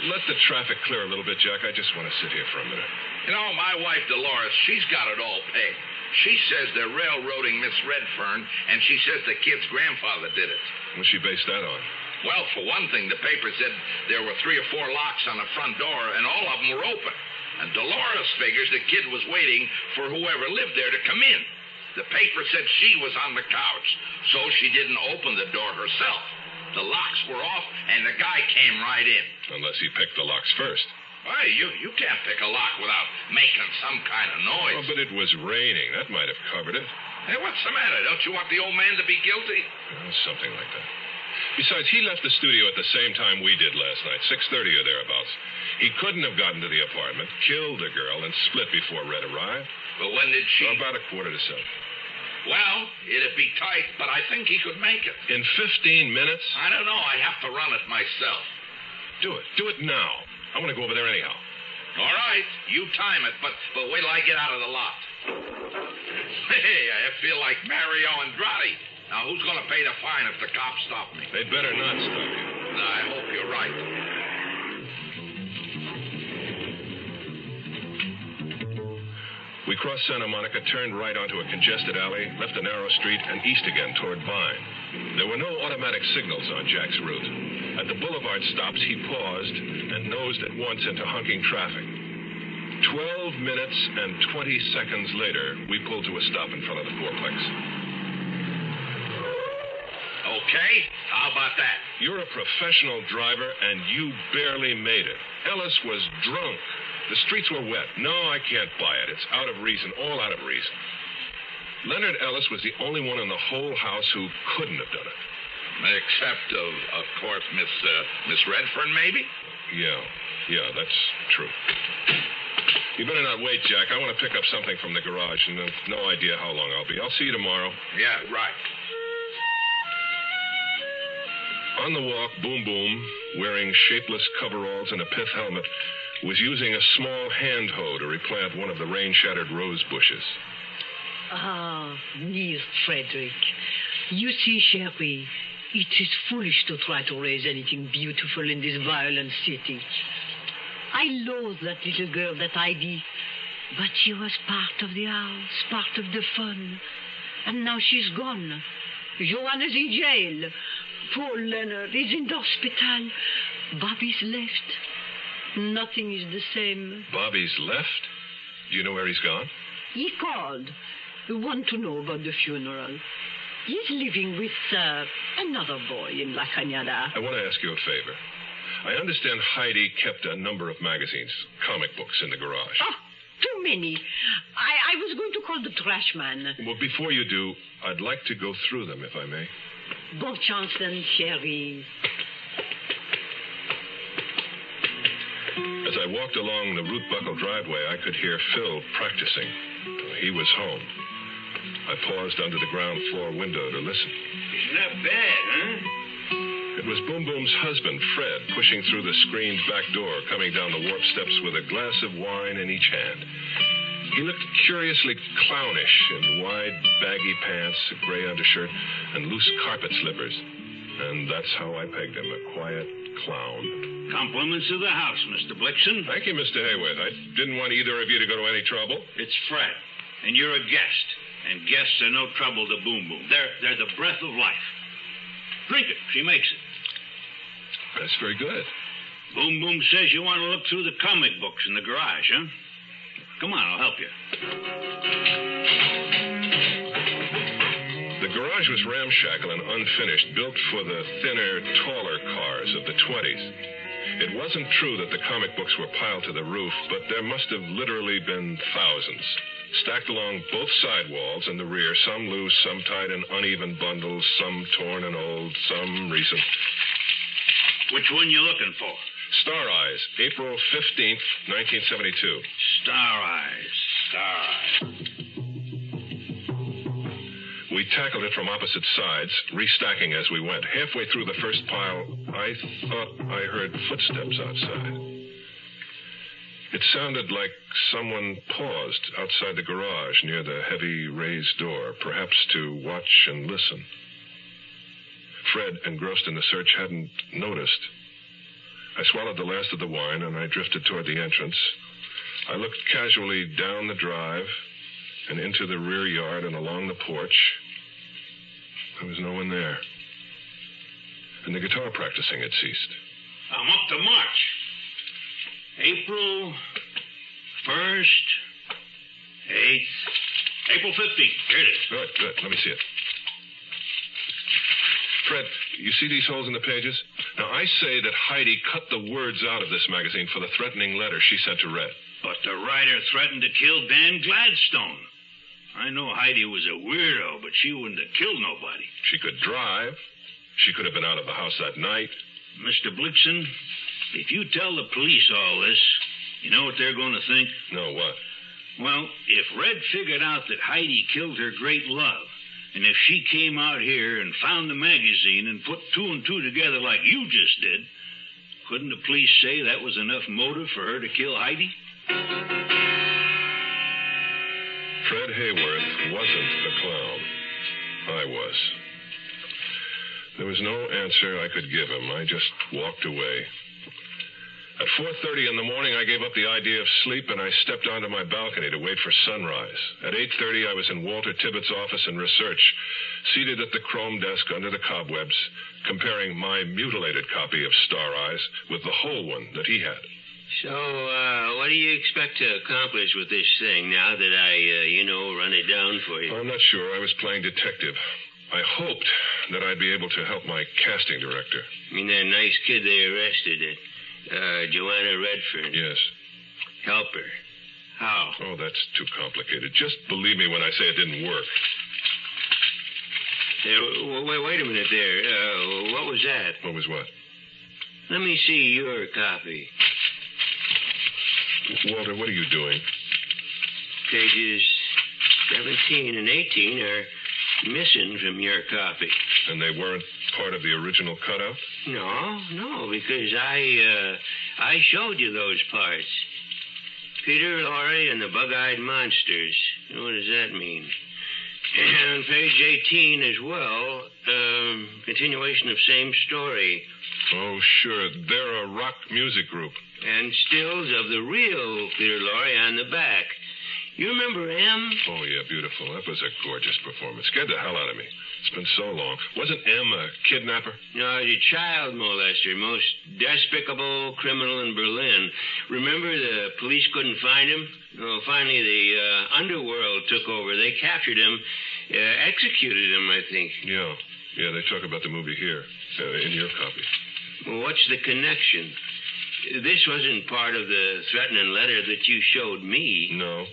Let the traffic clear a little bit, Jack. I just want to sit here for a minute. You know, my wife, Dolores, she's got it all pegged. She says they're railroading Miss Redfern, and she says the kid's grandfather did it. What's she based that on? Well, for one thing, the paper said there were 3 or 4 locks on the front door, and all of them were open. And Dolores figures the kid was waiting for whoever lived there to come in. The paper said she was on the couch, so she didn't open the door herself. The locks were off, and the guy came right in. Unless he picked the locks first. Hey, you can't pick a lock without making some kind of noise. Oh, but it was raining. That might have covered it. Hey, what's the matter? Don't you want the old man to be guilty? Something like that. Besides, he left the studio at the same time we did last night, 6:30 or thereabouts. He couldn't have gotten to the apartment, killed the girl, and split before Red arrived. But when did she... About 6:45. Well, it'd be tight, but I think he could make it. In 15 minutes? I don't know. I have to run it myself. Do it. Do it now. I want to go over there anyhow. All right. You time it, but wait till I get out of the lot. Hey, I feel like Mario Andrade. Now, who's going to pay the fine if the cops stop me? They'd better not stop you. I hope you're right. We crossed Santa Monica, turned right onto a congested alley, left a narrow street, and east again toward Vine. There were no automatic signals on Jack's route. At the boulevard stops, he paused and nosed at once into honking traffic. 12 minutes and 20 seconds later, we pulled to a stop in front of the fourplex. Okay, how about that? You're a professional driver, and you barely made it. Ellis was drunk. The streets were wet. No, I can't buy it. It's out of reason, all out of reason. Leonard Ellis was the only one in the whole house who couldn't have done it. Except, of course, Miss Redfern, maybe? Yeah, that's true. You better not wait, Jack. I want to pick up something from the garage, and I've no idea how long I'll be. I'll see you tomorrow. Yeah, right. On the walk, Boom Boom, wearing shapeless coveralls and a pith helmet, was using a small hand hoe to replant one of the rain-shattered rose bushes. Ah, dear Frederick. You see, Sherry, it is foolish to try to raise anything beautiful in this violent city. I loathe that little girl that I did, but she was part of the house, part of the fun. And now she's gone. Joanna's in jail. Poor Leonard is in the hospital. Bobby's left. Nothing is the same. Bobby's left? Do you know where he's gone? He called. Want to know about the funeral. He's living with another boy in La Cañada. I want to ask you a favor. I understand Heidi kept a number of magazines, comic books, in the garage. Oh, too many. I was going to call the trash man. Well, before you do, I'd like to go through them, if I may. Bon chance then, chérie. As I walked along the root-buckle driveway, I could hear Phil practicing. He was home. I paused under the ground floor window to listen. It's not bad, huh? It was Boom Boom's husband, Fred, pushing through the screened back door, coming down the warp steps with a glass of wine in each hand. He looked curiously clownish in wide, baggy pants, a gray undershirt, and loose carpet slippers. And that's how I pegged him, a quiet clown. Compliments of the house, Mr. Blixen. Thank you, Mr. Hayworth. I didn't want either of you to go to any trouble. It's Fred, and you're a guest. And guests are no trouble to Boom Boom. They're the breath of life. Drink it. She makes it. That's very good. Boom Boom says you want to look through the comic books in the garage, huh? Come on, I'll help you. The garage was ramshackle and unfinished, built for the thinner, taller cars of the 20s. It wasn't true that the comic books were piled to the roof, but there must have literally been thousands. Stacked along both side walls and the rear, some loose, some tied in uneven bundles, some torn and old, some recent. Which one you looking for? Star Eyes, April 15th, 1972. Star Eyes. We tackled it from opposite sides, restacking as we went. Halfway through the first pile, I thought I heard footsteps outside. It sounded like someone paused outside the garage near the heavy raised door, perhaps to watch and listen. Fred, engrossed in the search, hadn't noticed. I swallowed the last of the wine, and I drifted toward the entrance. I looked casually down the drive and into the rear yard and along the porch. There was no one there. And the guitar practicing had ceased. I'm up to March. April 1st, 8th, April 15th. Here it is. Good. Let me see it. Fred, you see these holes in the pages? Now, I say that Heidi cut the words out of this magazine for the threatening letter she sent to Red. But the writer threatened to kill Dan Gladstone. I know Heidi was a weirdo, but she wouldn't have killed nobody. She could drive. She could have been out of the house that night. Mr. Blixen, if you tell the police all this, you know what they're going to think? No, what? Well, if Red figured out that Heidi killed her great love, and if she came out here and found the magazine and put two and two together like you just did, couldn't the police say that was enough motive for her to kill Heidi? Fred Hayworth wasn't a clown. I was. There was no answer I could give him. I just walked away. At 4:30 in the morning, I gave up the idea of sleep, and I stepped onto my balcony to wait for sunrise. At 8:30, I was in Walter Tibbetts' office in research, seated at the chrome desk under the cobwebs, comparing my mutilated copy of Star Eyes with the whole one that he had. So, what do you expect to accomplish with this thing now that I, run it down for you? I'm not sure. I was playing detective. I hoped that I'd be able to help my casting director. You mean that nice kid they arrested at Joanna Redfern? Yes. Help her. How? Oh, that's too complicated. Just believe me when I say it didn't work. Wait a minute there. What was that? What was what? Let me see your copy. Walter, what are you doing? Pages 17 and 18 are missing from your copy. And they weren't part of the original cutout? No, because I showed you those parts. Peter Lorre and the Bug-Eyed Monsters. What does that mean? And on page 18 as well, continuation of same story. Oh, sure. They're a rock music group. And stills of the real Peter Lorre on the back. You remember M? Oh, yeah, beautiful. That was a gorgeous performance. Scared the hell out of me. It's been so long. Wasn't M a kidnapper? No, he's a child molester. Most despicable criminal in Berlin. Remember the police couldn't find him? Oh, finally, the underworld took over. They captured him, executed him, I think. Yeah, they talk about the movie here, in your copy. Well, what's the connection? This wasn't part of the threatening letter that you showed me. No.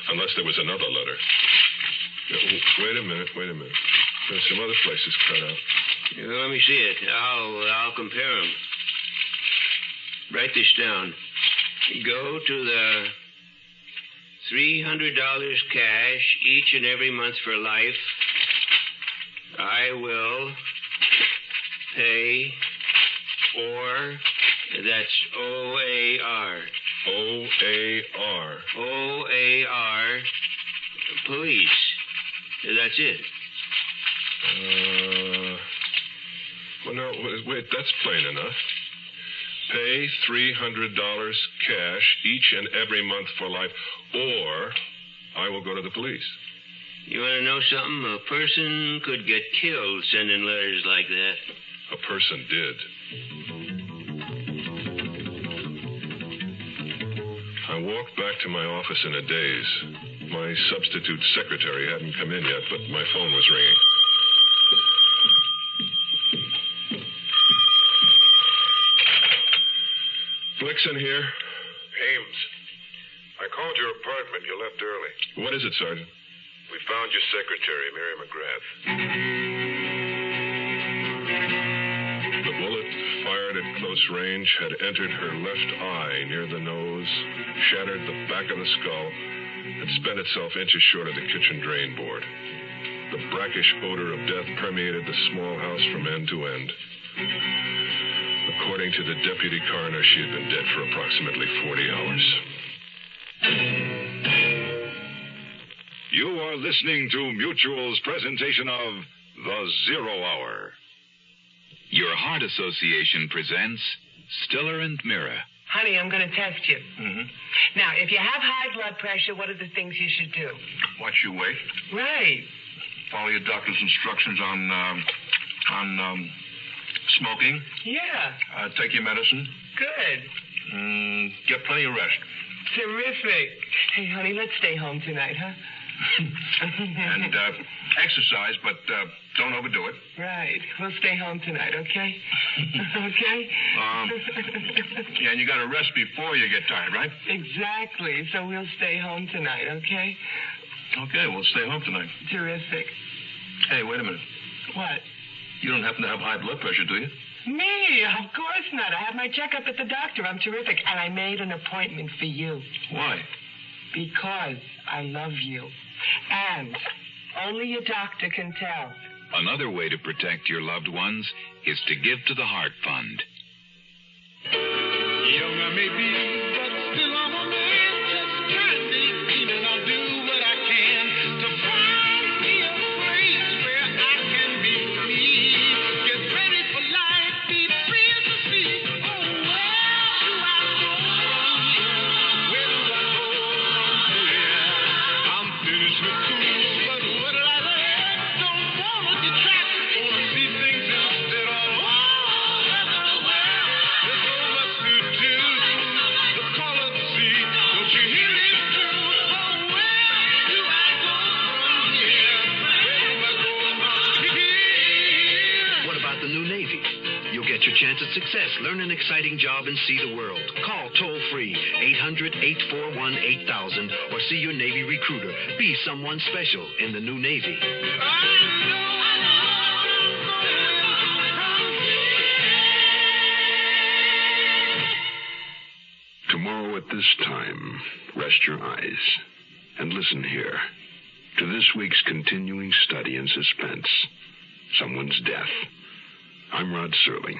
Unless there was another letter. Wait a minute. There's some other places cut out. Let me see it. I'll compare them. Write this down. Go to the $300 cash each and every month for life. I will pay or... That's O-A-R. O-A-R. O-A-R. Police. That's it. Well, no, wait, that's plain enough. Pay $300 cash each and every month for life, or I will go to the police. You want to know something? A person could get killed sending letters like that. A person did. I walked back to my office in a daze. My substitute secretary hadn't come in yet, but my phone was ringing. Blixen here. Ames, I called your apartment. You left early. What is it, Sergeant? We found your secretary, Mary McGrath. The bullet, fired at close range, had entered her left eye near the nose, shattered the back of the skull, and spent itself inches short of the kitchen drain board. The brackish odor of death permeated the small house from end to end. According to the deputy coroner, she had been dead for approximately 40 hours. You are listening to Mutual's presentation of The Zero Hour. Your Heart Association presents Stiller and Mira. Honey, I'm going to test you. Mm-hmm. Now, if you have high blood pressure, what are the things you should do? Watch your weight. Right. Follow your doctor's instructions on smoking. Yeah. Take your medicine. Good. Get plenty of rest. Terrific. Hey, honey, let's stay home tonight, huh? And exercise, but Don't overdo it. Right. We'll stay home tonight, okay? Okay? Yeah, and you got to rest before you get tired, right? Exactly. So we'll stay home tonight, okay? Okay, we'll stay home tonight. Terrific. Hey, wait a minute. What? You don't happen to have high blood pressure, do you? Me? Of course not. I have my checkup at the doctor. I'm terrific. And I made an appointment for you. Why? Because I love you. And only your doctor can tell. Another way to protect your loved ones is to give to the Heart Fund. Young I may be, but still I'm a man. Just trying to eat, and I'll do what I can to find me a place where I can be me. Get ready for life, be free as the sea. Oh, where do I go from here? Where do I go from here? I'm finished with school, but what did I learn? Don't wanna detract, wanna see things instead of your chance at success. Learn an exciting job and see the world. Call toll-free 800-841-8000 or see your Navy recruiter. Be someone special in the new Navy. Tomorrow at this time, rest your eyes and listen here to this week's continuing study in suspense, someone's death. I'm Rod Serling,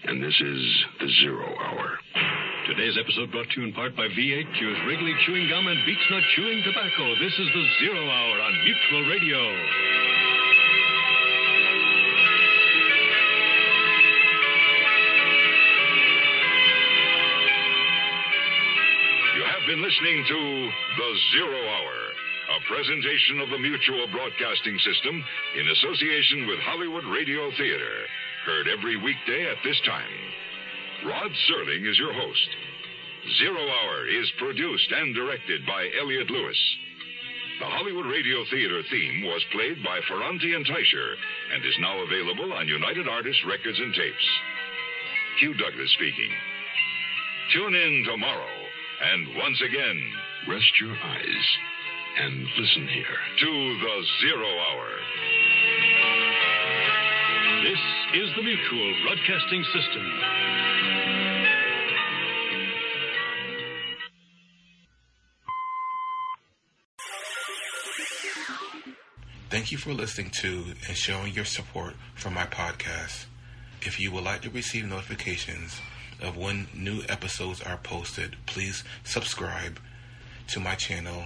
and this is The Zero Hour. Today's episode brought to you in part by V8 Chews, Wrigley Chewing Gum, and Beats Nut Chewing Tobacco. This is The Zero Hour on Mutual Radio. You have been listening to The Zero Hour, a presentation of the Mutual Broadcasting System in association with Hollywood Radio Theater. Heard every weekday at this time. Rod Serling is your host. Zero Hour is produced and directed by Elliot Lewis. The Hollywood Radio Theater theme was played by Ferranti and Teicher and is now available on United Artists Records and Tapes. Hugh Douglas speaking. Tune in tomorrow, and once again, rest your eyes and listen here to The Zero Hour. This is the Mutual Broadcasting System. Thank you for listening to and showing your support for my podcast. If you would like to receive notifications of when new episodes are posted, please subscribe to my channel.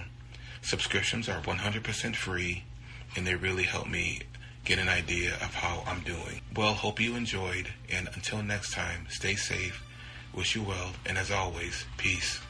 Subscriptions are 100% free, and they really help me get an idea of how I'm doing. Well, hope you enjoyed, and until next time, stay safe, wish you well, and as always, peace.